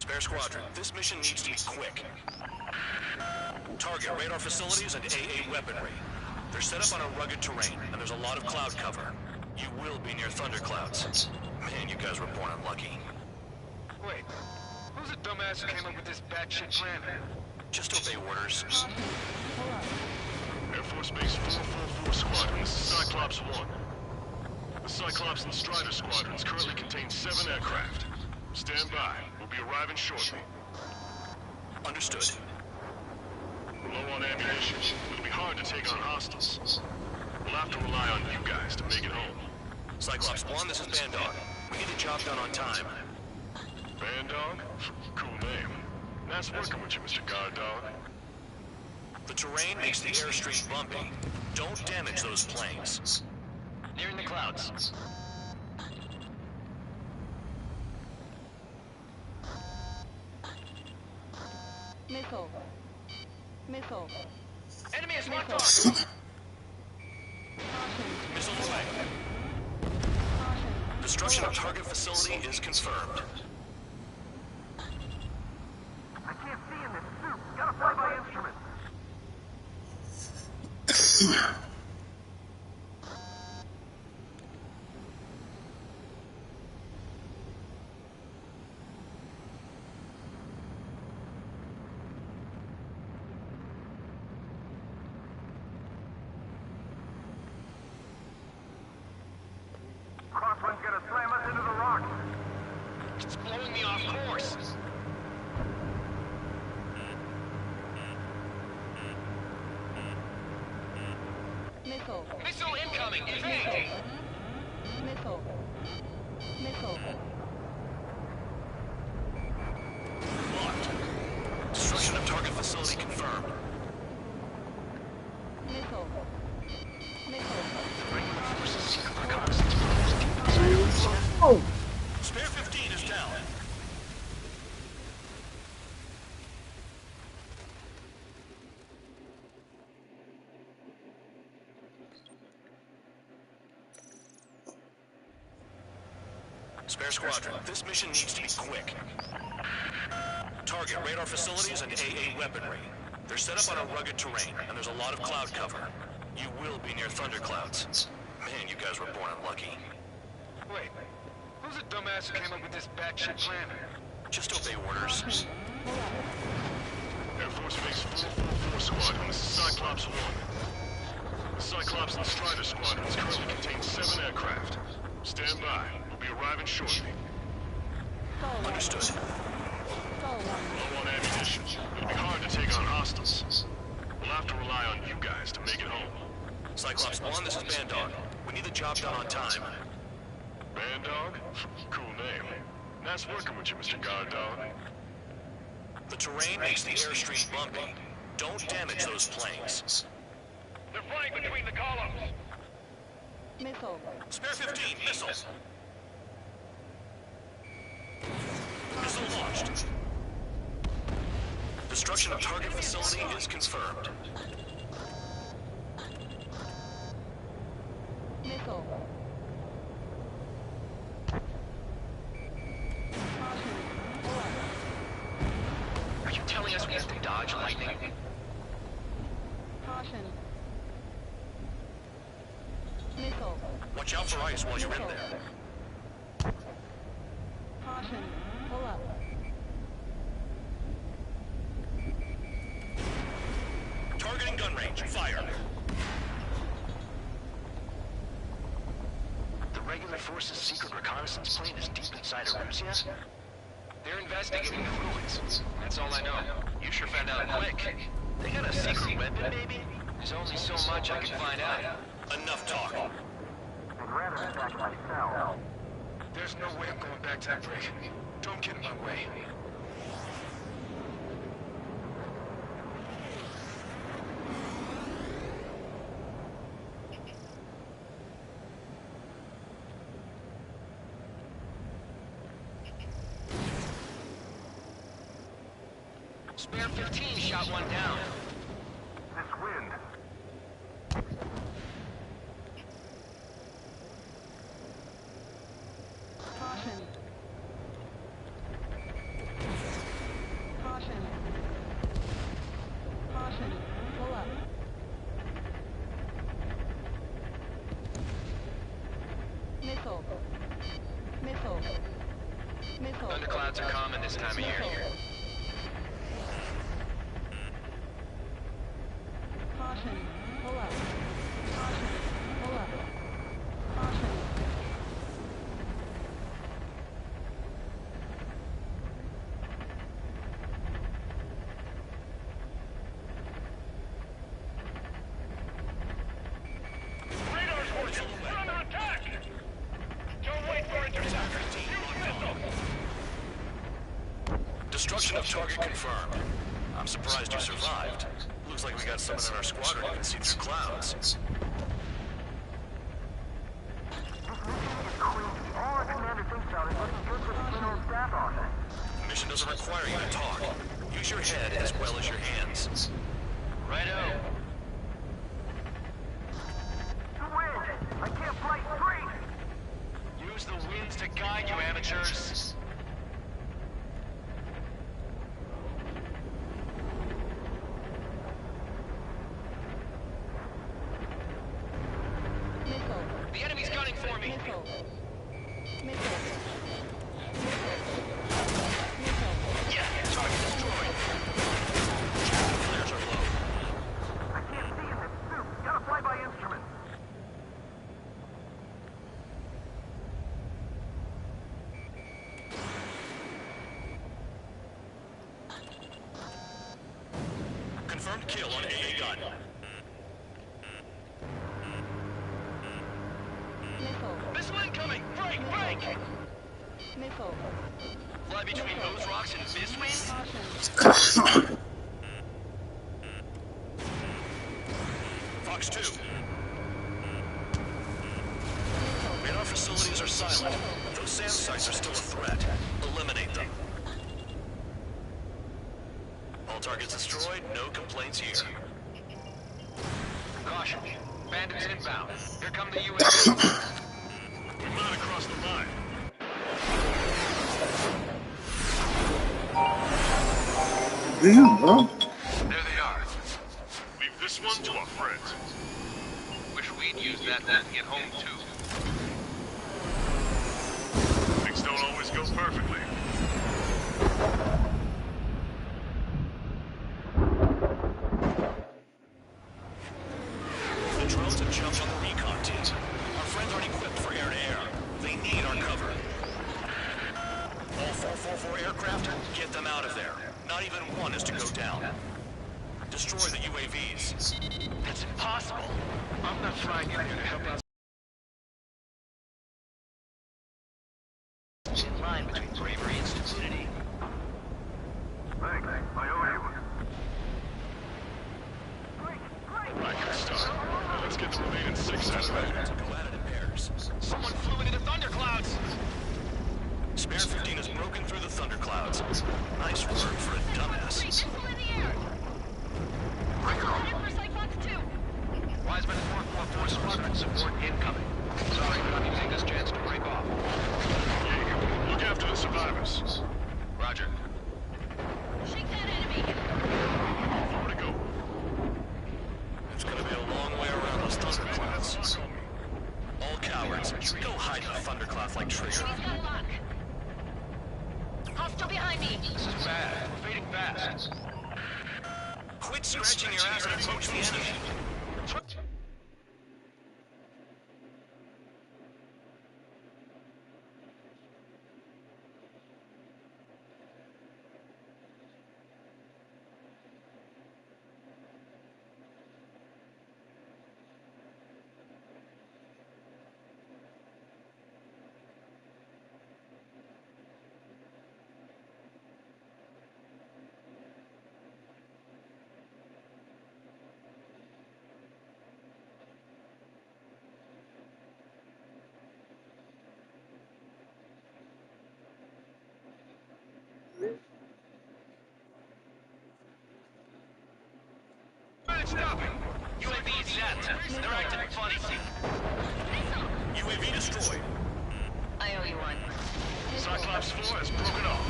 Spare Squadron, this mission needs to be quick. Target radar facilities and AA weaponry. They're set up on a rugged terrain, and there's a lot of cloud cover. You will be near thunderclouds. Man, you guys were born unlucky. Wait, who's the dumbass who came up with this batshit plan? Just obey orders. Air Force Base 444 Squadron, this is Cyclops 1. The Cyclops and Strider squadrons currently contain 7 aircraft. Stand by. We'll be arriving shortly. Understood. We're low on ammunition. It'll be hard to take on hostiles. We'll have to rely on you guys to make it home. Cyclops 1, this is Bandog. We need the job done on time. Bandog? Cool name. Nice working with you, Mr. Guard Dog. The terrain makes the airstream bumpy. Don't damage those planes. Nearing the clouds. Missile. Missile. Enemy is locked on! Missile away. Destruction of target facility is confirmed. I can't see in this suit. Gotta fly by instrument. Crosswind's gonna slam us into the rocks. It's blowing me off course. Missile. Missile incoming! Evade! Missile. Missile. Locked. Destruction of target facility confirmed. Missile. Missile. Spare 15 is down. Spare Squadron, this mission needs to be quick. Target radar facilities and AA weaponry. They're set up on a rugged terrain, and there's a lot of cloud cover. You will be near thunderclouds. Man, you guys were born unlucky. Wait, who's the dumbass who came up with this batshit plan? Just obey orders. Air Force Base 444 Squadron, this is Cyclops 1. The Cyclops and Strider squadrons currently contain 7 aircraft. Stand by. We'll be arriving shortly. Understood. Low on ammunition. It'll be hard to take on hostiles. We'll have to rely on you guys to make it home. Cyclops 1, this is Bandog. We need the job done on time. Bandog? Cool name. Nice working with you, Mr. Guard Dog. The terrain makes the airstream bumpy. Don't damage those planes. They're flying between the columns! Missile. Spare 15, missile. Missile launched. Destruction of target facility is confirmed. Missile. Are you telling us we have to dodge lightning? Caution. Missile. Watch out for ice while you're in there. Caution. Pull up. suspecting the Force's secret reconnaissance plane is deep inside Erusea? They're investigating the ruins. That's all I know. You sure found out quick. They got a secret weapon, maybe? There's only so much I can find out. Enough talk. I'd rather attack myself. There's no way I'm going back to that brig. Don't get in my way. Spare 15 shot one down. This wind. Caution. Caution. Caution. Pull up. Missile. Missile. Missile. Thunderclouds are common this time of year here. Caution. Pull up. Caution. Pull up. Caution. Radar squadron, we're under attack! Don't wait for interceptors. Use missile! Destruction of target confirmed. I'm surprised you survived. Looks like we got someone in our squadron who can see through clouds. This mission is crazy. All our commander thinks about is looking good for the general staff office. The mission doesn't require you to talk. Use your head as well as your hands. Righto. The wind! I can't fight straight! Use the winds to guide you, amateurs. Missile. The enemy's gunning for me. Missile. Missile. Missile. Yeah, target destroyed. Flares are low. I can't see in this suit. Gotta fly by instrument. Confirmed kill on AA gun. Missile. Missile incoming! Break! Break! Missile. Fly between those rocks and this wind? Caution. Fox 2. Missile. Radar facilities are silent. Those SAM sites are still a threat. Eliminate them. All targets destroyed, no complaints here. Caution. Bandits inbound. Here come the UAV. We've not across the line. Damn, bro. There they are. Leave this one to our friends. Wish we'd use that to get home too. Things don't always go perfectly. The drones have jumped on the recon team. Our friends aren't equipped for air-to-air. They need our cover. All 444 aircraft, get them out of there. Not even one is to go down. Destroy the UAVs. That's impossible. I'm not flying in here to help out. In line between bravery and stupidity. Thanks. I owe you. Right, good start. Now let's get the remaining 6 out of there. Go at it in pairs. Someone flew into the thunderclouds. Spare 15 has broken through the thunderclouds. Nice work for a dumbass. Missile in the air! Headed for Cyclops 2! Wiseman 444 squadron support incoming. Sorry, but I'm using this chance to break off. Yeah, look after the survivors. Roger. Shake that enemy! Where to go? It's gonna be a long way around those thunderclouds. All cowards, go hide in the thundercloud like Trigger. He's got lock. Hostile behind me! This is bad. We're fading fast. Quit scratching your ass and approach the enemy. destroyed. I owe you one. Cyclops 4 has broken off.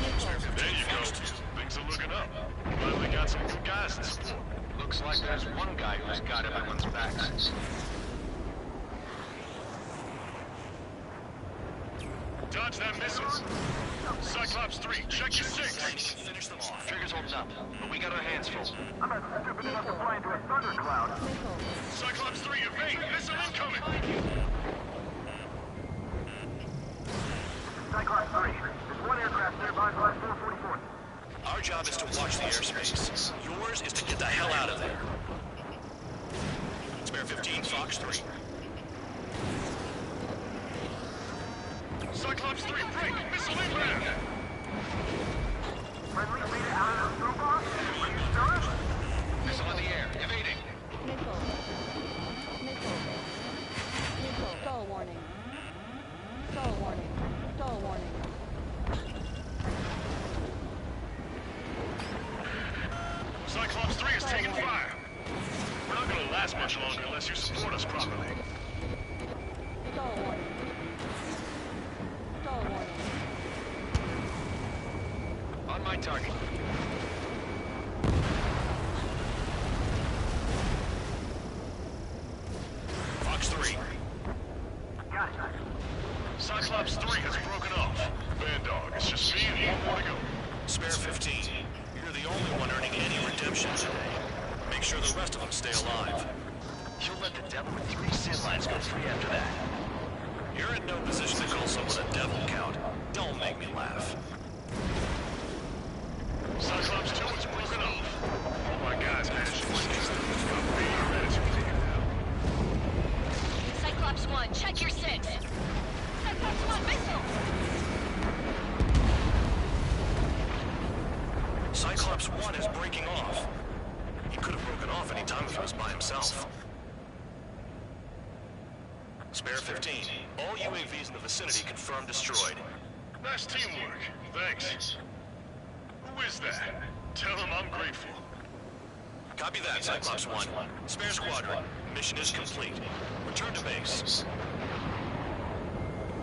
There you go. Things are looking up. Finally got some good guys in support. Looks like there's one guy who's got everyone's backs. Dodge that missiles. Cyclops 3, check your 6. Finish them off. Trigger's holding up, but we got our hands full. I'm not stupid enough to fly into a thundercloud. Missile. Cyclops 3, evade! Missile incoming! Cyclops 3. There's one aircraft nearby, flight 444. Our job is to watch the airspace. Yours is to get the hell out of there. Spare 15, Fox 3. Cyclops 3, break! Missile inbound! Friendly made it out of the through box. Are you sure? Missile in the air, evading. Missile. Missile. Missile. Stall warning. Stall warning. Stall warning. Cyclops 3 is taking fire. We're not gonna last much longer unless you support us properly. Stall warning. Stall warning. On my target. Fox 3. Got it. Cyclops 3 has broken off. Bad dog, it's just me and one more to go. Spare 15. You're the only one earning any redemption today. Make sure the rest of them stay alive. You'll let the devil with 3 sin lines go free after that. You're in no position to call someone a devil, Count. Don't make me laugh. Cyclops 2 is broken off. All my guys managed to stop me. Ready to take it down. Cyclops 1, check your 6. Cyclops 1, missile! Cyclops 1 is breaking off. He could have broken off any time if he was by himself. Spare 15. All UAVs in the vicinity confirmed destroyed. Nice teamwork. Thanks. Who is that? Tell him I'm grateful. Copy that, Cyclops 1. Spare squadron. Mission is complete. Return to base.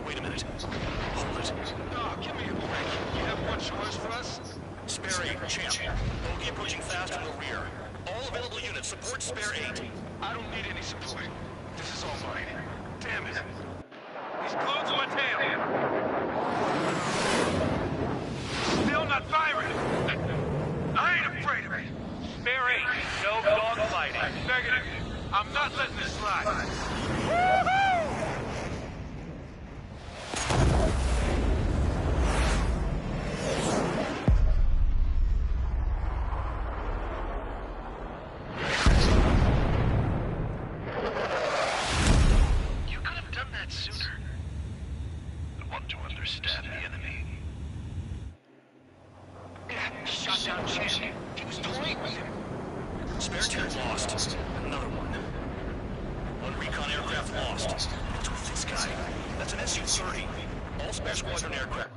Wait a minute. Hold it. Oh, give me a break. You have one choice for us? Spare 8, Champ. Bogey approaching fast from the rear. All available units support Spare 8. I don't need any support. This is all mine. Damn it. He's glued to my tail. Still not firing. I ain't afraid of it. Spare 8. No dog fighting. Negative. I'm not letting this slide. Woohoo! You could have done that sooner. I want to understand the enemy. Shot down Champ. He was toying with him. Spare 2 lost. Another one. One recon aircraft lost. What's with this guy? That's an Su-30. All spare squadron aircraft.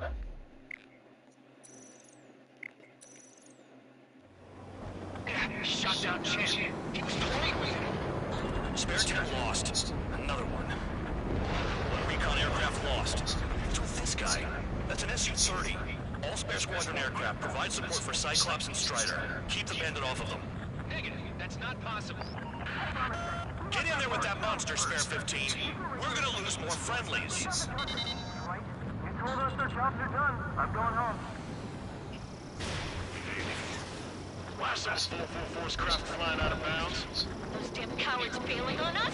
Shot down Champ. He was toying with him. Spare 2 lost. Another one. One recon aircraft lost. What's with this guy? That's an Su-30. All spare squadron aircraft provide support for Cyclops and Strider. Keep the bandit off of them. Negative. That's not possible. Get in there with that monster, Spare 15. We're gonna lose more friendlies. Right? You told us their jobs are done. I'm going home. Blast those 444's craft flying out of bounds. Those damn cowards bailing on us?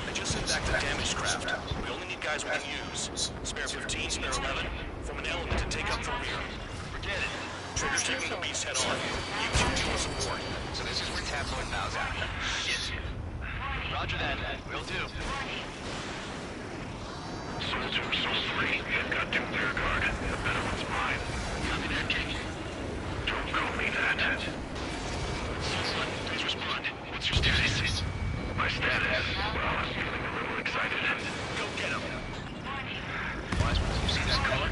I just sent back the damaged craft. We only need guys we can use. Spare 15, Spare 11, from an element to take up the rear. Forget it. Trigger's taking the beast head on. You two deal with support. So this is where Tabloid bows out. Shit. Roger that. Will do. Soldier, Soul 3, I've got 2 rear guard. The better one's mine. Copy that, King. Don't call me that. Please respond. What's your status? My status? Well, I'm feeling a little excited. Go get him. Wiseman, you see that color?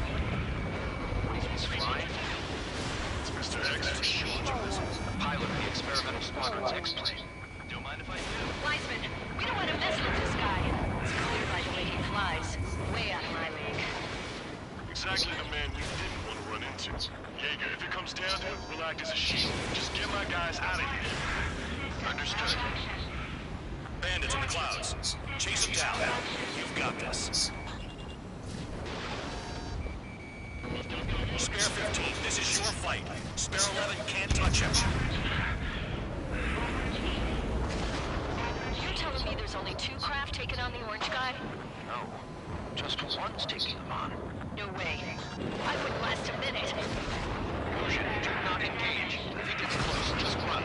He's flying. It's Mr. X. A pilot of the experimental squadron's X-plane. Don't mind if I do. Wiseman, we don't want to mess with this guy. exactly the man we didn't want to run into. Jaeger, if it comes down to it, we'll act as a shield. Just get my guys out of here. Understood. Bandits in the clouds. Chase them down. You've got this. Spare 15, this is your fight. Spare 11 can't touch him. You're telling me there's only 2 craft taking on the orange guy? No. Just one's taking them on. No way. I wouldn't last a minute. Illusion, do not engage. If he gets close, just run.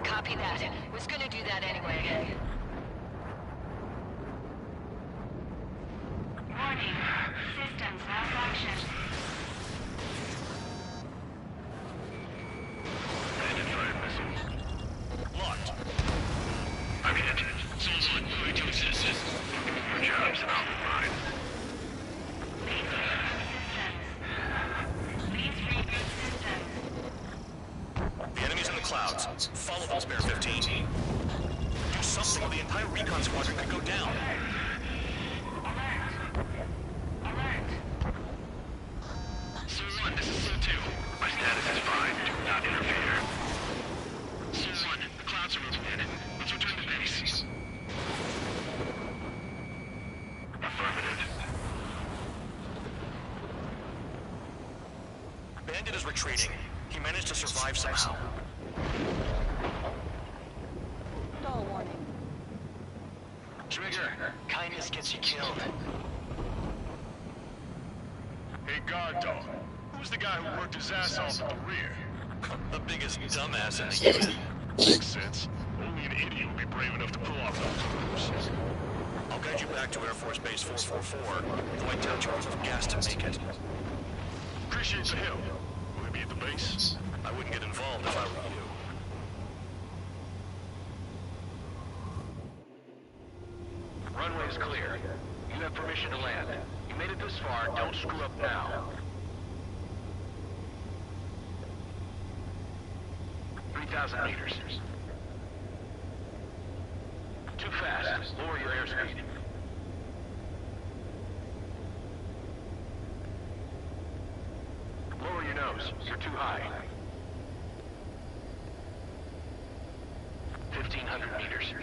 Copy that. Was gonna do that anyway. Warning. Systems malfunction. Bandit fire missile. Locked. I'm hit. Someone moving to assist. Your job's an mine. The enemy's in the clouds. Follow them, Spare 15. Do something or the entire recon squadron could go down. Soul-1, this is Soul-2. My status is fine. Do not interfere. Soul-1, the clouds are moving in. Let's return to base. Affirmative. Bandit is retreating. He managed to survive somehow. Stall warning. Trigger, kindness gets you killed. Hey, guard dog. Who's the guy who worked his ass off at the rear? The biggest dumbass in the unit. Makes sense. Only an idiot would be brave enough to pull off those moves. I'll guide you back to Air Force Base 444, though I doubt you're enough gas to make it. Appreciate the help. Will we be at the base? I wouldn't get involved if I were you. Runway is clear. You have permission to land. You made it this far, don't screw up now. 3,000 meters. Too fast. Lower your airspeed. Lower your nose. You're too high. 1,500 meters.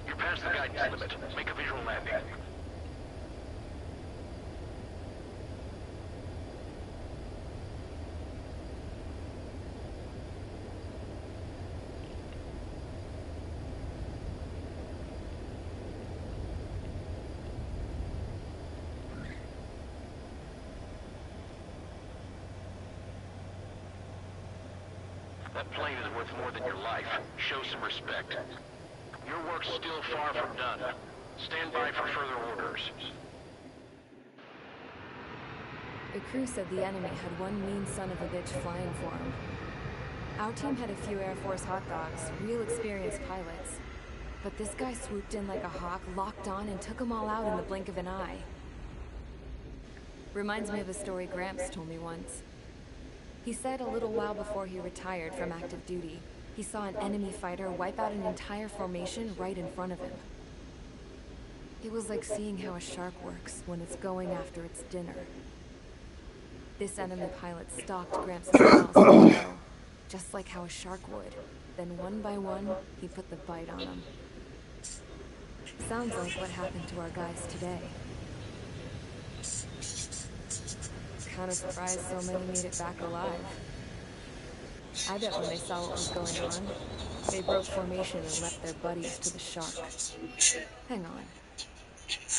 You're past the guidance limit. Make a visual landing. That plane is worth more than your life. Show some respect. Your work's still far from done. Stand by for further orders. The crew said the enemy had one mean son of a bitch flying for him. Our team had a few Air Force hot dogs, real experienced pilots. But this guy swooped in like a hawk, locked on, and took them all out in the blink of an eye. Reminds me of a story Gramps told me once. He said a little while before he retired from active duty, he saw an enemy fighter wipe out an entire formation right in front of him. It was like seeing how a shark works when it's going after its dinner. This enemy pilot stalked Gramps' miles from below, just like how a shark would. Then one by one, he put the bite on them. Sounds like what happened to our guys today. Kinda surprised so many made it back alive. I bet when they saw what was going on, they broke formation and left their buddies to the shark. Hang on.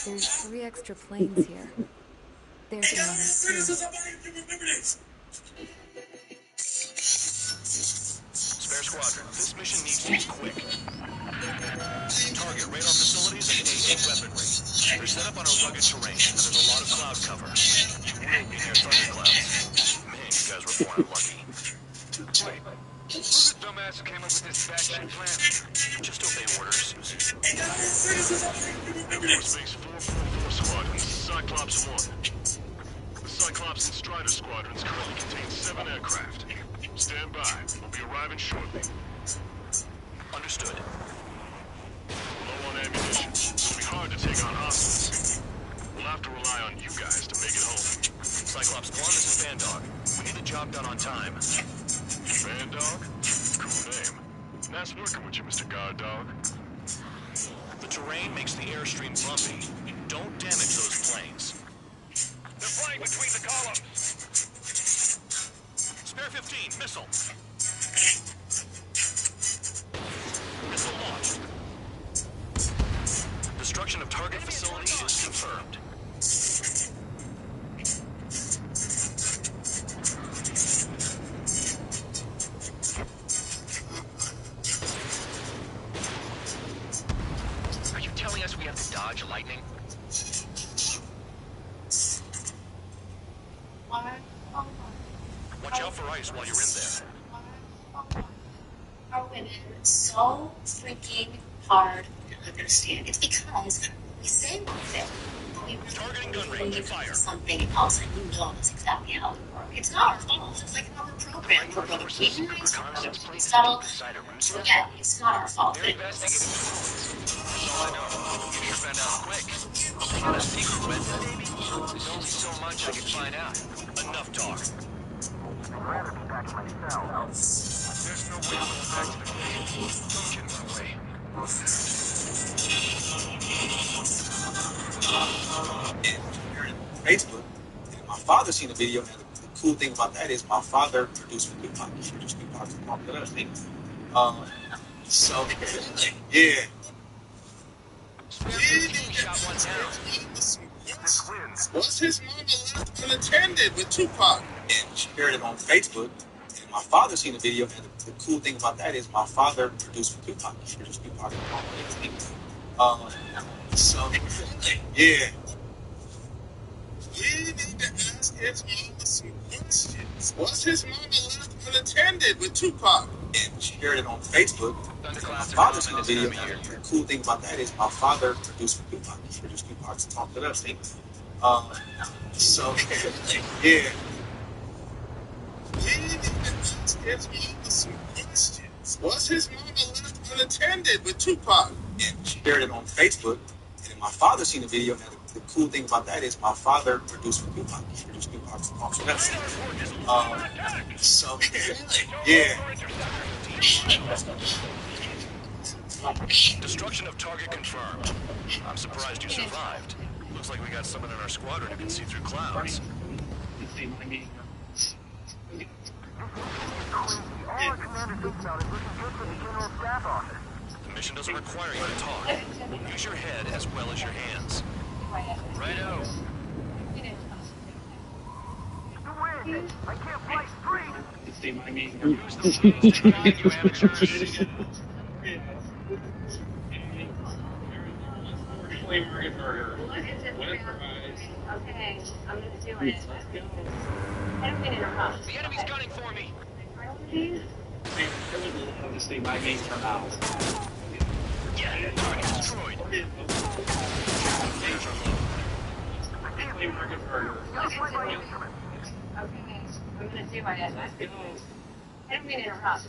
There's 3 extra planes here. They're doing this too. Spare squadron, this mission needs to be quick. Target radar facilities and AA weaponry. They're set up on a rugged terrain, and there's a lot of cloud cover. You will be near thunderclouds. Man, you guys were born unlucky. this way. Who's the dumbass who came up with this batshit plan? Just obey orders. Air Force Base 444 Squadron, Cyclops 1. The Cyclops and Strider Squadrons currently contain 7 aircraft. Stand by. We'll be arriving shortly. Understood. Low on ammunition. It'll be hard to take on hostiles. We'll have to rely on you guys to make it home. Cyclops 1, this is Bandog. We need the job done on time. Bandog? Cool name. Nice working with you, Mr. Guard Dog. The terrain makes the airstream bumpy. Don't damage those planes. They're flying between the columns. Spare 15, missile. Missile launched. Destruction of target facility is confirmed. Are you telling us we have to dodge lightning? Watch out for ice while you're in there. Are women so freaking hard to understand? It's because we say one thing, but we Targeting gun really range, believe fire. something else, and you know that's exactly how we work. It's not our fault. It's like another program. We're going to be nice, we're going to be subtle. Forget, it's not our fault. They're investigating the rules. That's all I know. You sure found out quick. You got a secret weapon, baby? There's only so much I can find out. Enough talk. I'd rather be back in my cell. There's no way I'm going back to the base. Don't get in my way. Facebook, and my father seen the video, and the cool thing about that is my father produced with Tupac. He produced Tupac's popular thing. So yeah. Shot one down. Was his mama left unattended with Tupac? And shared it on Facebook. And my father seen the video, and the cool thing about that is my father produced with Tupac. He produced Tupac's popular thing. So yeah. We need to ask his mama some questions. Was his mama left unattended with Tupac? And shared it on Facebook. And my father seen the video, and the cool thing about that is my father produced with Tupac. He produced Tupac's popular thing. So yeah. We need to ask his mama some questions. Was his mama left unattended with Tupac? And shared it on Facebook. And my father seen the video, and the cool thing about that is my father produced with Tupac. He produced Tupac's popular thing. So yeah. Destruction of target confirmed. I'm surprised you survived. Looks like we got someone in our squadron who can see through clouds. All our commander thinks about is looking good for the general staff office. The mission doesn't require you to talk. Use your head as well as your hands. Righto. The wind! I can't fly straight! Use the phones to guide you amateurs. Okay, I'm gonna do it. I don't mean to interrupt. The enemy's gunning for me. Yeah, target destroyed. Okay, I'm gonna do my best. I don't mean to interrupt.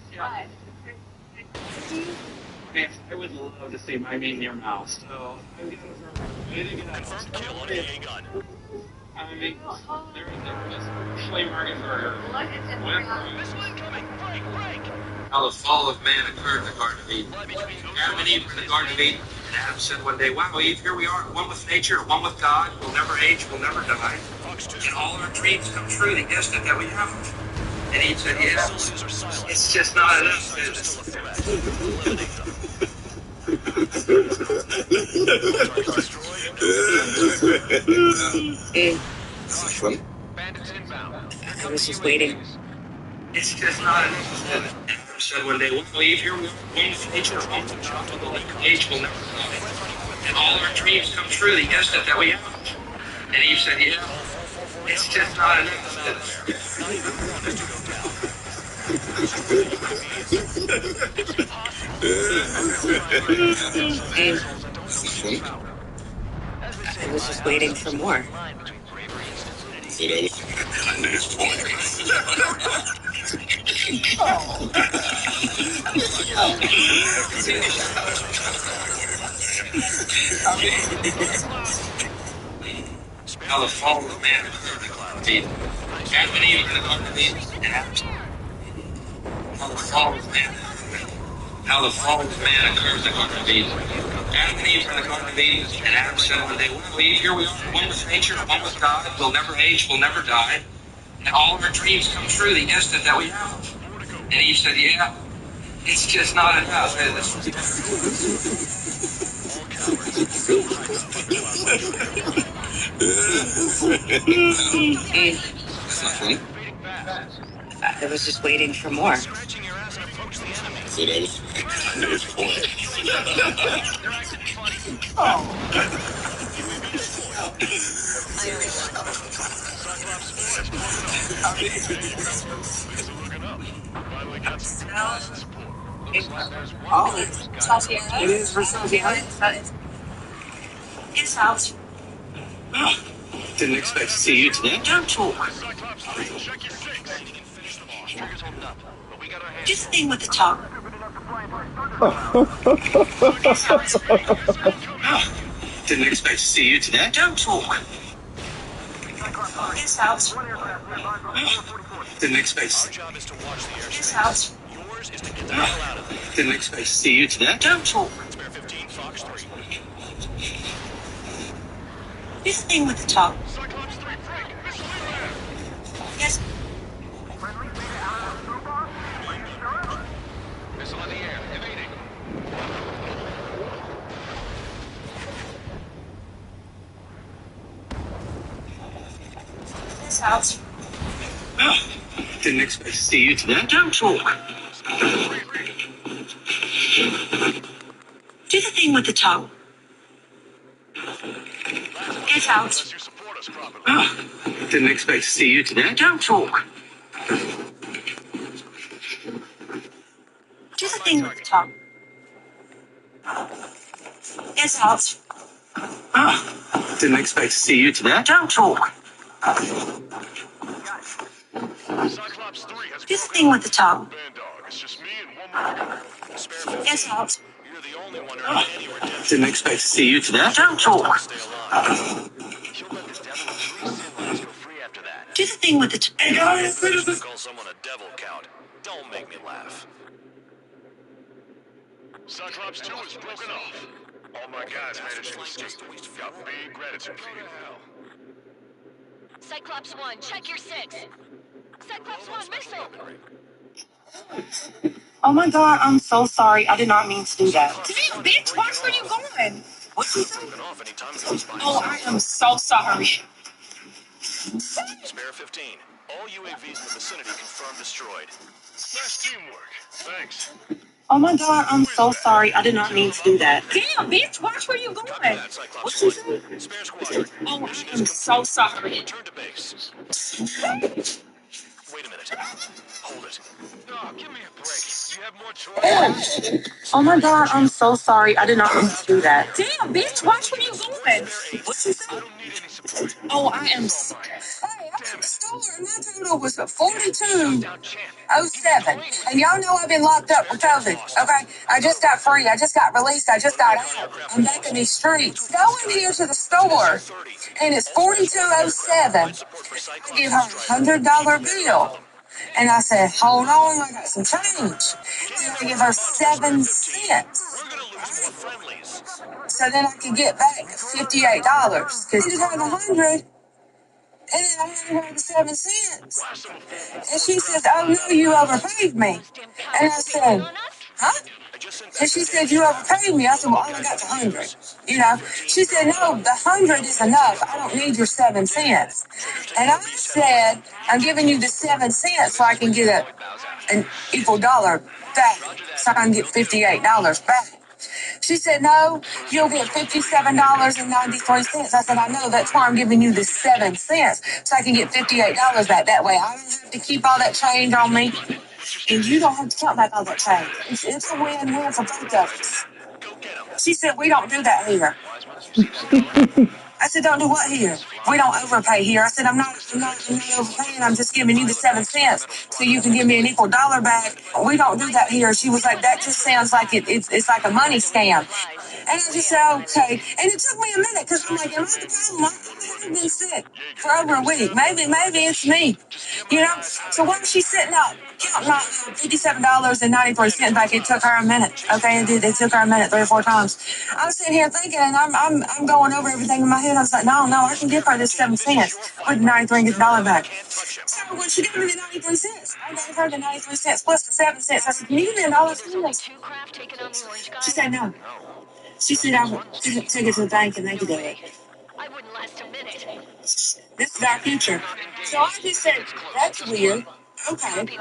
But I would love to see my meat in your mouth. So Confirmed kill on AA gun. I mean, there was Schley Market Burger. Missile incoming. Break. How the fall of man occurred in the Garden of Eden. Adam and Eve were in the Garden of Eden, and Adam said one day, "Wow, Eve, here we are, one with nature, one with God. We'll never age, we'll never die, and all our dreams come true the instant that we have them." And Eve said, "Yeah, it's just not enough, is it?" Bandits inbound. I was just waiting. It's just not enough. Adam said one day, "Wow, Eve, here we are, one with nature, one with God. We'll never age, we'll never die, and all our dreams come true the instant that we have them." And Eve said, "Yeah, it's just not enough." I was just waiting for more. So that was a nice point. How the fall of man occurred. Adam and Eve in the Garden of Eden. How the fall of man. How the fall of man occurred in the Garden of Eden. Adam and Eve in the Garden of Eden, and Adam said one day, well, Eve, here we are, one with nature, one with God. We'll never age, we'll never die. And all of our dreams come true the instant that we have. And Eve said, yeah, it's just not enough, is it? That's not funny. I was just waiting for more. So that was a nice point. It is for Sophia. His house. Didn't expect to see you today. Don't talk. Do the thing with the tongue. Didn't expect to see you today. Don't talk. His house. Didn't expect. His house. Didn't expect to see you today. Don't talk. Do the thing with the tongue. Yes. Missile in the air, evading. His house. Didn't expect to see you today. Don't talk. Do the thing with the tongue. Get out. Didn't expect to see you today. Don't talk. Do the thing with the tongue. Get out. Didn't expect to see you today. Don't talk. Cyclops 3 has Do the thing with the tongue. band dog. It's just me and one more. Get out. You're the only one earning any redemption. Didn't expect to see you today. Don't talk. Stay alive. She'll let this devil with 3 sin lines go free after that. Do the thing with the tongue. Hey guys, call someone a devil count. Don't make me laugh. Cyclops 2 is broken off. All my guys managed to escape. Got big gratitude for you. Cyclops 1, check your 6. Cyclops 1, missile! Oh my god, I'm so sorry. I did not mean to do that. Damn, bitch, watch where you going! What you say? Broken off anytime it goes by. Oh, I am so sorry. Spare 15. All UAVs in the vicinity confirmed destroyed. Nice teamwork. Thanks. Oh my god, I'm so sorry. I did not mean to do that. Damn, bitch, watch where you going! That Cyclops 1. Spare squadron. Oh, I am so sorry. Return to base. Wait a minute. Hold it. Oh, give me a break. Do you have more choice? Oh my god, I'm so sorry. I did not mean to do that. Damn, bitch, watch where you going! What you say? I don't need any support. Oh, I am so Hey, I'm from the store, and my total was a 4207. And y'all know I've been locked up for COVID, okay? I just got free. I just got released. I just got out. I'm back in these streets. Go in here to the store, and it's 4207. I give her $100 bill. And I said, hold on, I got some change. Then I give her 7 cents. So then I could get back $58. Because you have 100. And then I handed her the 7 cents. And she says, oh no, you overpaid me. And I said, huh? And she said, you overpaid me. I said, well, all I got's 100. You know? She said, no, the 100 is enough. I don't need your 7 cents. And I said, I'm giving you the 7 cents so I can get an equal dollar back. So I can get $58 back. She said, no, you'll get $57.93. I said, I know, that's why I'm giving you the 7 cents, so I can get $58 back. That way I don't have to keep all that change on me. and you don't have to count back all that pay. It's a win-win for both of us. She said, we don't do that here. I said, don't do what here? We don't overpay here. I said, I'm not overpaying. I'm just giving you the 7 cents so you can give me an equal dollar back. We don't do that here. She was like, that just sounds like it's like a money scam. And I just said, okay. And it took me a minute because I'm like, am I the problem? I've been sick for over a week. Maybe it's me. You know? So while she's sitting up counting out $57.93 back, it took her a minute. Okay, it took her a minute 3 or 4 times. I was sitting here thinking, and I'm going over everything in my head. I was like, no, I can give her this 7 cents with 93 and get the dollar back. So when she gave me the 93 cents, I gave her the 93 cents plus the 7 cents. I said, can you give me $1 for this? She said no. She said, I would take it to the bank and they could do it. I wouldn't last a minute. This is our future. So I just said, that's weird. Okay. Have a good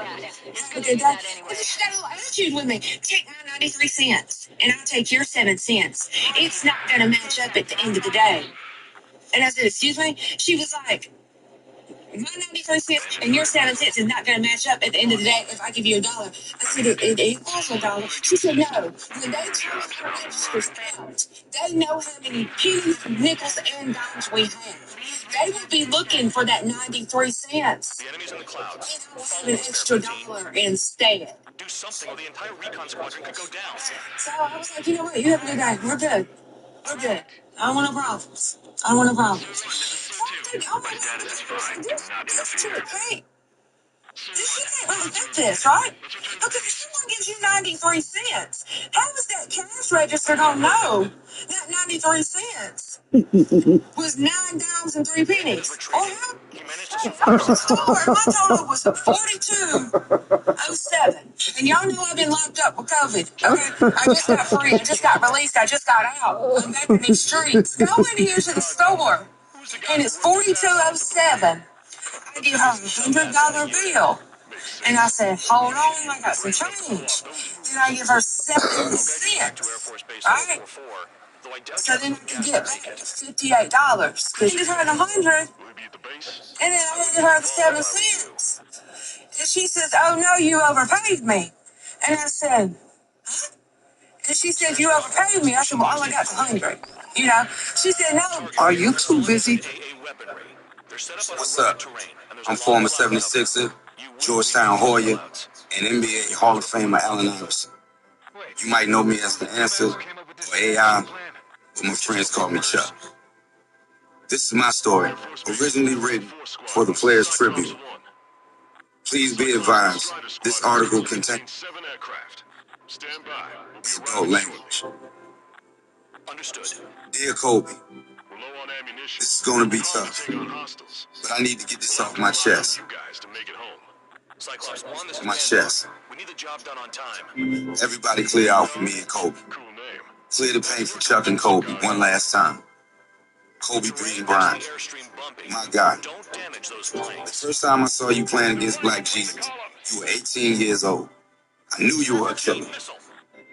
day. But she got a little attitude with me. Take my 93 cents and I'll take your 7 cents. It's not going to match up at the end of the day. And I said, excuse me? She was like, my 93 cents and your 7 cents is not going to match up at the end of the day if I give you $1. I said, it equals $1. She said, no. When they turn our registers out, they know how many pennies, nickels, and dimes we have. They will be looking for that 93 cents. The enemy's in the clouds. And I'll have an extra $1 instead. Do something or the entire recon squadron could go down. So I was like, you know what? You have a good day. We're good. We're good. I don't want no problems. I don't want no problems. Oh my God, this chick, hey, she can't really get this, right? Okay, if someone gives you 93 cents, how is that cash register gonna know that 93 cents was 9 dimes and 3 pennies? Or how? My total was 4207. And y'all know I've been locked up with COVID. Okay, I just got free. I just got released. I just got out. I'm back in these streets. Go in here to the store. And it's 4207. I give her a $100 bill. And I said, hold on, I got some change. Then I give her 7 cents. Right? So then I can get back $58. Because she had 100. And then I handed her the 7 cents. And she says, oh no, you overpaid me. And I said, huh? And she said, you overpaid me. I said, well, all I got is 100. You know? She said, no. Are you too busy? What's up? I'm former 76er, Georgetown Hoya, and NBA Hall of Famer Allen Iverson. You might know me as the Answer or AI, but my friends call me Chuck. This is my story, originally written for the Players Tribune. Please be advised, this article contains adult language. Understood. Dear Kobe, this is going to be tough, but I need to get this off my chest. Cyclops 1, this is My chest. We need the job done on time. Everybody clear out for me and Kobe. Clear the paint for Chuck and Kobe one last time. Kobe Breeden Bryant, my guy. The first time I saw you playing against Black Jesus, you were 18 years old. I knew you were a killer.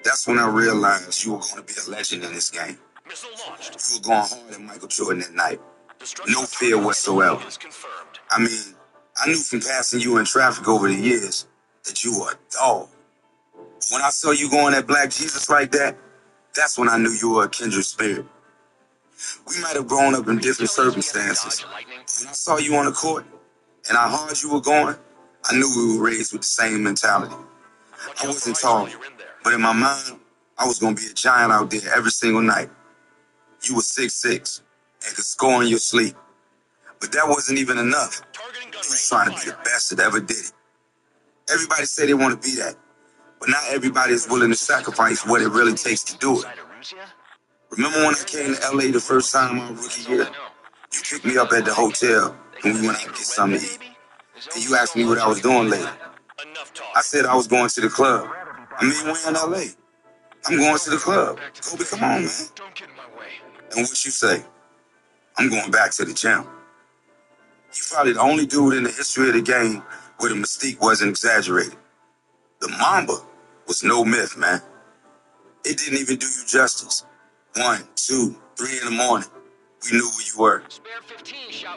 That's when I realized you were going to be a legend in this game. You were going hard at Michael Jordan that night. No fear whatsoever. I mean, I knew from passing you in traffic over the years that you were a dog. When I saw you going at Black Jesus like that, that's when I knew you were a kindred spirit. We might have grown up in different circumstances. When I saw you on the court and how hard you were going, I knew we were raised with the same mentality. I wasn't tall, but in my mind, I was going to be a giant out there every single night. You were 6'6" and could score in your sleep. But that wasn't even enough. You was trying to be the best that ever did it. Everybody say they want to be that, but not everybody is willing to sacrifice what it really takes to do it. Remember when I came to LA the first time my rookie year? You picked me up at the hotel when we went out to get something to eat. And you asked me what I was doing later. I said I was going to the club. I mean, we're in LA. I'm going to the club. Kobe, come on, man. And what you say? I'm going back to the gym. You probably the only dude in the history of the game where the mystique wasn't exaggerated. The Mamba was no myth, man. It didn't even do you justice. 1, 2, 3 in the morning, we knew where you were.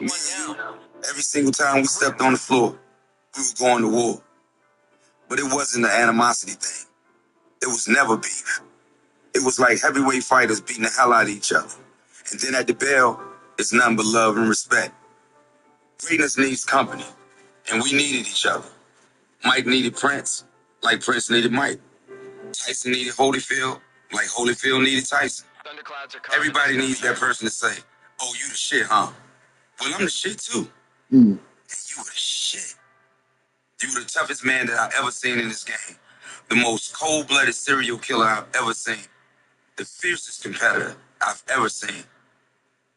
Me and you, every single time we stepped on the floor, we were going to war. But it wasn't an animosity thing. It was never beef. It was like heavyweight fighters beating the hell out of each other. And then at the bell, it's nothing but love and respect. Greatness needs company, and we needed each other. Mike needed Prince, like Prince needed Mike. Tyson needed Holyfield, like Holyfield needed Tyson. Everybody needs that person to say, oh, you the shit, huh? Well, I'm the shit too. And you were the shit. You were the toughest man that I've ever seen in this game. The most cold-blooded serial killer I've ever seen. The fiercest competitor I've ever seen.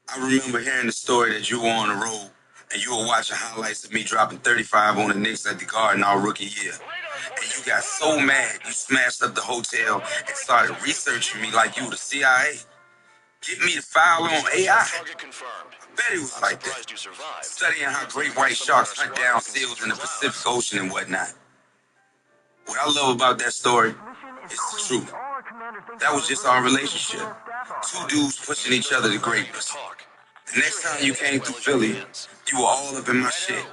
I remember hearing the story that you were on the road and you were watching highlights of me dropping 35 on the Knicks at the Garden our rookie year. And you got so mad you smashed up the hotel and started researching me like you were the CIA. Get me the file on AI. I bet it was like that. Studying how great white sharks hunt down seals in the Pacific Ocean and whatnot. What I love about that story is the truth. That was just our relationship. Two dudes pushing each other to greatness. The next time you came through Philly, you were all up in my shit.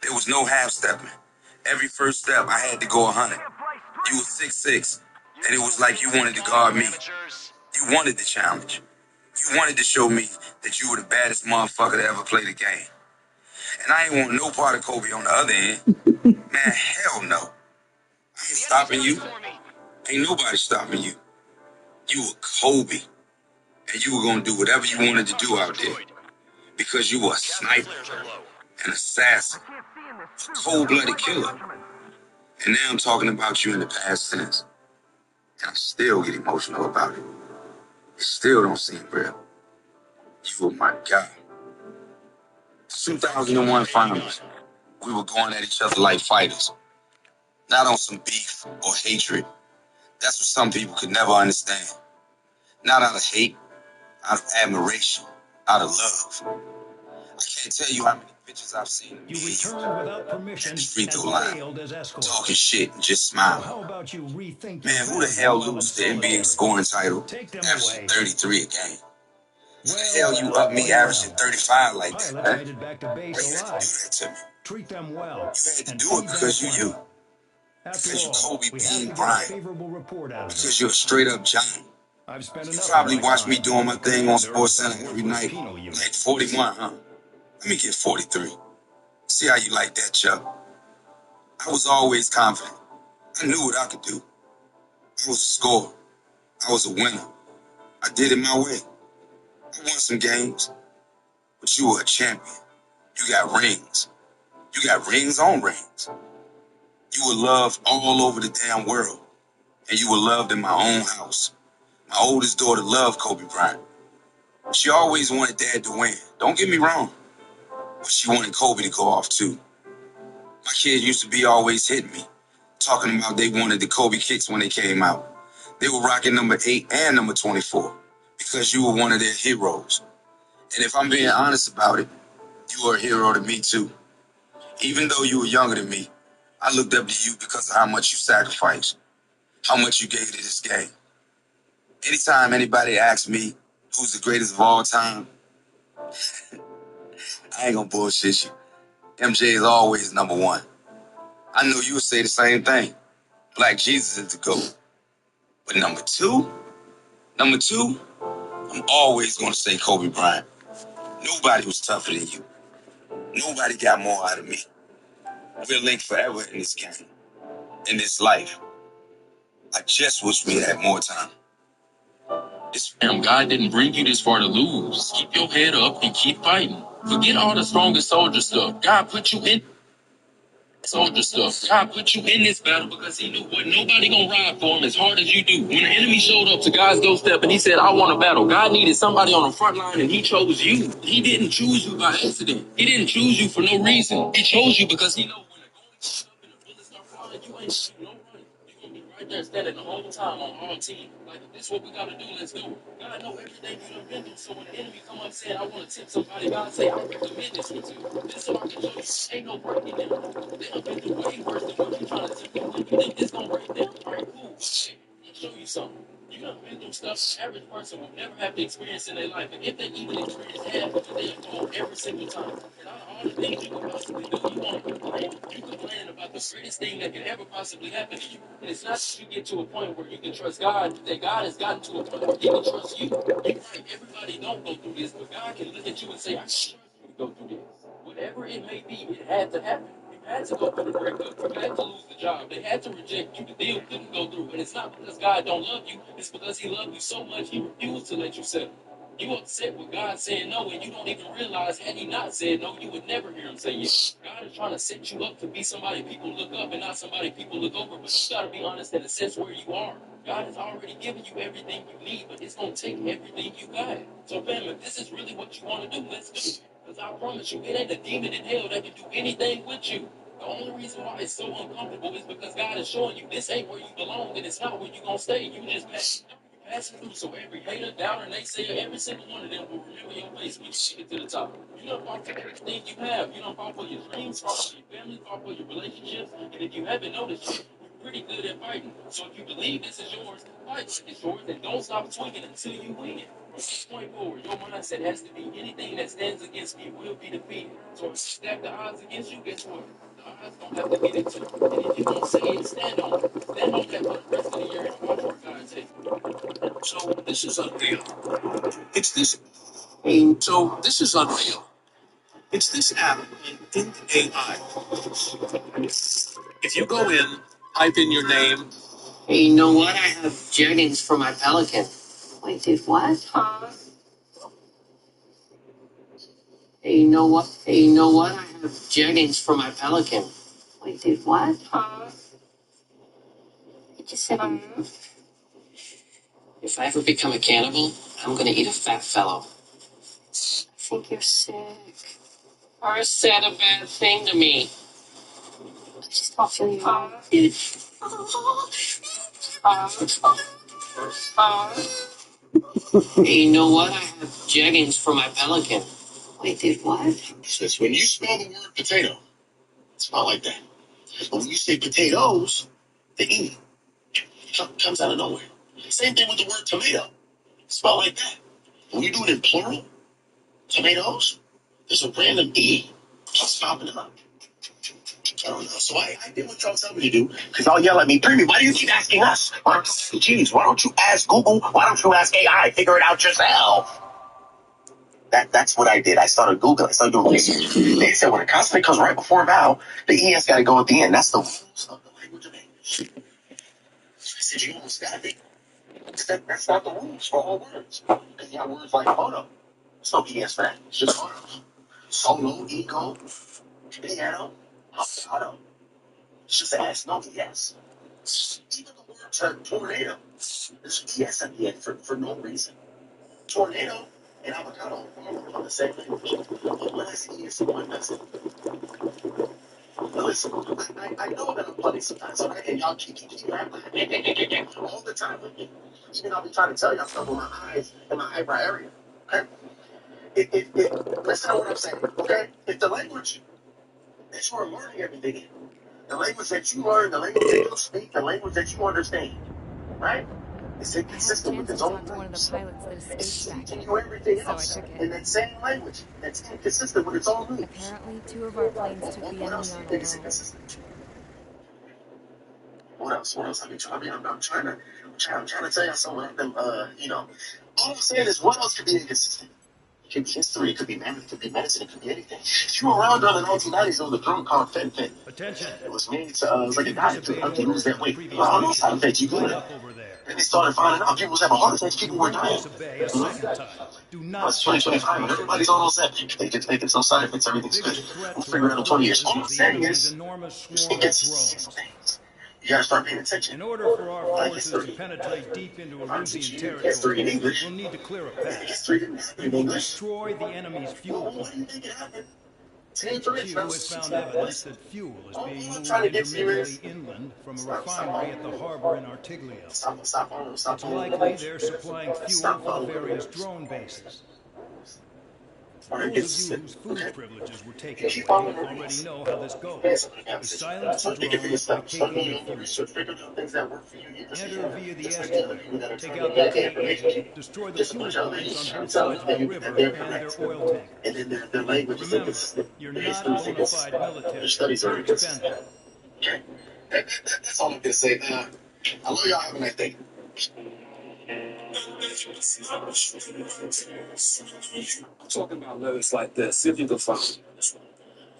There was no half-stepping. Every first step, I had to go 100. You were 6'6", and it was like you wanted to guard me. You wanted the challenge. You wanted to show me that you were the baddest motherfucker to ever play the game. And I ain't want no part of Kobe on the other end. Man, hell no. I ain't stopping you. Ain't nobody stopping you. You were Kobe. And you were going to do whatever you wanted to do out there. Because you were a sniper, an assassin, a cold-blooded killer. And now I'm talking about you in the past tense. And I still get emotional about it. It still don't seem real. You were my guy. 2001 finals. We were going at each other like fighters. Not on some beef or hatred. That's what some people could never understand. Not out of hate, out of admiration, out of love. I can't tell you how many pictures I've seen of you without permission at the free throw line, as escort. talking shit and just smiling. How about you rethink Man, who the hell loses the NBA scoring title averaging 33 a game? Who the hell you up me averaging 35 like that, man? You had to do that to me. Treat them well. You had to do it because you. Because you Kobe Bean Bryant. Because you're a straight up giant. You probably watch me doing my thing on SportsCenter every night. Like 41, huh? Let me get 43. See how you like that, Chuck. I was always confident. I knew what I could do. I was a scorer. I was a winner. I did it my way. I won some games. But you were a champion. You got rings. You got rings on rings. You were loved all over the damn world. And you were loved in my own house. My oldest daughter loved Kobe Bryant. She always wanted Dad to win. Don't get me wrong. But she wanted Kobe to go off too. My kids used to be always hitting me, talking about they wanted the Kobe kicks when they came out. They were rocking number 8 and number 24 because you were one of their heroes. And if I'm being honest about it, you were a hero to me too. Even though you were younger than me, I looked up to you because of how much you sacrificed, how much you gave to this game. Anytime anybody asks me who's the greatest of all time, I ain't gonna bullshit you. MJ is always number one. I know you would say the same thing. Black Jesus is the GOAT. But number two, I'm always gonna say Kobe Bryant. Nobody was tougher than you. Nobody got more out of me. We're linked forever in this game, in this life. I just wish we had more time. God didn't bring you this far to lose. Keep your head up and keep fighting. Forget all the strongest soldier stuff. God put you in soldier stuff. God put you in this battle because he knew what nobody gonna ride for him as hard as you do. When the enemy showed up to God's doorstep and he said, I want a battle, God needed somebody on the front line and he chose you. He didn't choose you by accident. He didn't choose you for no reason. He chose you because he knows when the going comes up and the bullets start flying, you ain't shooting no running. You're gonna be right there standing the whole time on our team. Like, if this is what we gotta do, let's do it. God know everything you done been through, so when the enemy come up and say, I want to tip somebody, God say, I recommend this one to you. This so I can show you, ain't no breaking them. They done been through way worse than what you trying to tip them. You think this gonna break them? All right, cool. Hey, I'll show you something. You done been through stuff the average person will never have to experience in their life. And if they even experience half of it, they fall every single time. And out of all the things you can possibly do, you want to complain. You complaining about the the greatest thing that can ever possibly happen to you. And it's not that you get to a point where you can trust God, that God has gotten to a point where he can trust you. You're right, everybody don't go through this, but God can look at you and say, I trust you to go through this. Whatever it may be, it had to happen. You had to go through the breakup. You had to lose the job. They had to reject you. The deal couldn't go through. And it's not because God don't love you. It's because he loved you so much, he refused to let you settle. You upset with God saying no, and you don't even realize had he not said no, you would never hear him say yes. God is trying to set you up to be somebody people look up and not somebody people look over. But you got to be honest and assess where you are. God has already given you everything you need, but it's going to take everything you got. So, fam, if this is really what you want to do, let's do it. Because I promise you, it ain't a demon in hell that can do anything with you. The only reason why it's so uncomfortable is because God is showing you this ain't where you belong and it's not where you're going to stay. You just passing through, so every hater, doubter, naysayer, every single one of them will remember your face when you get to the top. You don't fought for everything you have. You don't fought for your dreams, fought for your family, fought for your relationships. And if you haven't noticed yet, you're pretty good at fighting. So if you believe this is yours, fight like it's yours and don't stop swinging until you win it. From this point forward, your mindset has to be anything that stands against me will be defeated. So if you stack the odds against you, guess what? The odds don't have to get into it. And if you don't say it, stand on it. Stand on that for the rest of the year and watch where God takes you. So this is unreal. It's this. So this is unreal. It's this app in AI. If you go in, type in your name. Hey, you know what? I have jeggings for my Pelican. Wait, dude, what? Hey, you know what? Hey, you know what? I have jeggings for my Pelican. Wait, dude, what? You just said If I ever become a cannibal, I'm gonna eat a fat fellow. I think you're sick. Or said a bad thing to me. I just don't feel you. Hey, you know what? I have jeggings for my Pelican. Wait, dude, what? Says when you spell the word potato, it's not like that. But when you say potatoes, the E comes out of nowhere. Same thing with the word tomato. Spell like that. When you do it in plural, tomatoes, there's a random E just popping up. I don't know. So I did what y'all tell me to do, because y'all yell at me, Premium, why do you keep asking us? Why don't you, geez, why don't you ask Google? Why don't you ask AI? Figure it out yourself. That's what I did. I started Googling. I started doing research. They said when a consonant comes right before a vowel, the ES got to go at the end. That's the rules of the language of English. I said, you almost got it. That's not the rules for all words. Because you have words like photo. There's no ES for that. It's just photos. Solo, ego, piano, avocado. It's just an S, no ES. Even the word tornado. There's ES at the end for no reason. Tornado and avocado are the same language. But when I see ES, someone does it. Listen, I know that I'm funny sometimes, okay? And y'all keep all the time with me. Even I'll be trying to tell y'all stuff with my eyes and my eyebrow area, okay? Listen to what I'm saying, okay? If the language that you are learning everything in, the language that you learn, the language that you speak, the language that you understand, right? It's inconsistent with its own roots. It's teaching you everything else in that same language that's inconsistent with its own roots. Apparently, 2 of our planes took the enemy on alone. What else? I'm trying to tell you something about them, all I'm saying is what else could be inconsistent? It could be history, it could be math, it could be medicine, it could be anything. If you were around during the 1990s, there was a drug called Fen-Phen. Attention. It was made to, it was like a diet to help you lose that weight. I don't know side effects you could. And they started finding out people was having heart attacks, people were dying. It's 2025, and everybody's on those that. They get some side effects, everything's good. We'll figure it out in 20 years. All I'm saying is, it's things. You gotta start paying attention. In order for our forces to penetrate deep into Erusian territory, we'll need to clear a path. We will destroy the enemy's fuel plant. HQ has found evidence that fuel is being moved intermittently inland from a refinery at the harbor in Artiglia. It's likely they're supplying fuel for the various drone bases. Those of you whose food privileges were taken away already know how this goes. We silence the drones by taking the fuel. Enter via the estuary, take out the KE, destroy the fuel plants on both sides of the river and their oil tankers. Remember, you're not bona fide military. You're expendable. Okay? That's all I'm gonna say. I love y'all. Have a nice day. I'm talking about lyrics like this. See if you can find this one.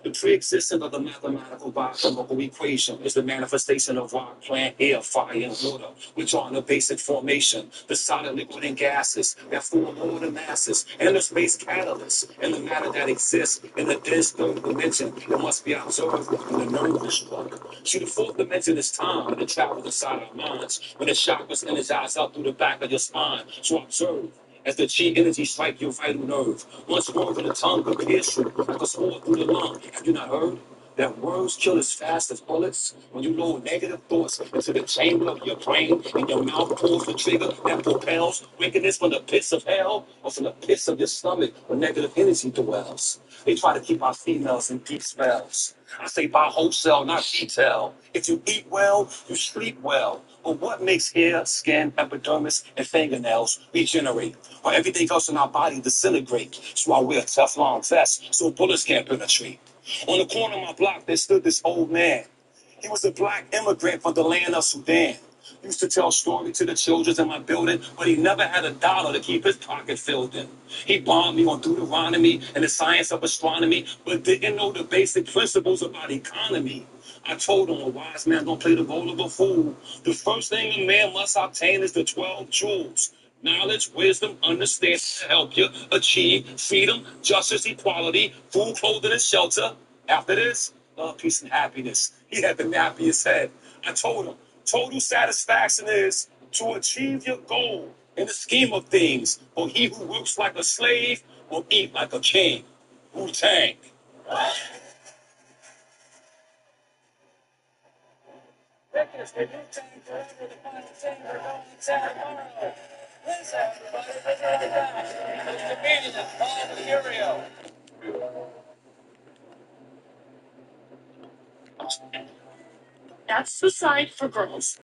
The pre-existence of the mathematical biochemical equation is the manifestation of rock, plant, air, fire, and water, which are in a basic formation. The solid, liquid, and gases that form all the masses, and the space catalyst, and the matter that exists in the dense third dimension that must be observed in the nervous struck. See, the fourth dimension is time, and it travels inside our minds when the chakras energize out through the back of your spine. So observe as the chi energy strike your vital nerve. Once word in the tongue could pierce you like a sword through the lung. Have you not heard that words kill as fast as bullets? When you load negative thoughts into the chamber of your brain and your mouth pulls the trigger that propels wickedness from the pits of hell or from the pits of your stomach where negative energy dwells. They try to keep our females in deep spells. I say buy wholesale, not detail. If you eat well, you sleep well. But what makes hair, skin, epidermis, and fingernails regenerate, while everything else in our body disintegrate? So I wear a Teflon vest so bullets can't penetrate. On the corner of my block, there stood this old man. He was a black immigrant from the land of Sudan. Used to tell stories to the children in my building, but he never had a dollar to keep his pocket filled in. He bombed me on Deuteronomy and the science of astronomy, but didn't know the basic principles about economy. I told him a wise man don't play the role of a fool. The first thing a man must obtain is the 12 jewels. Knowledge, wisdom, understanding to help you achieve freedom, justice, equality, food, clothing, and shelter. After this, love, peace, and happiness. He had the nappiest head. I told him, total satisfaction is to achieve your goal in the scheme of things. For he who works like a slave will eat like a king. Wu-Tang. That's the side for girls.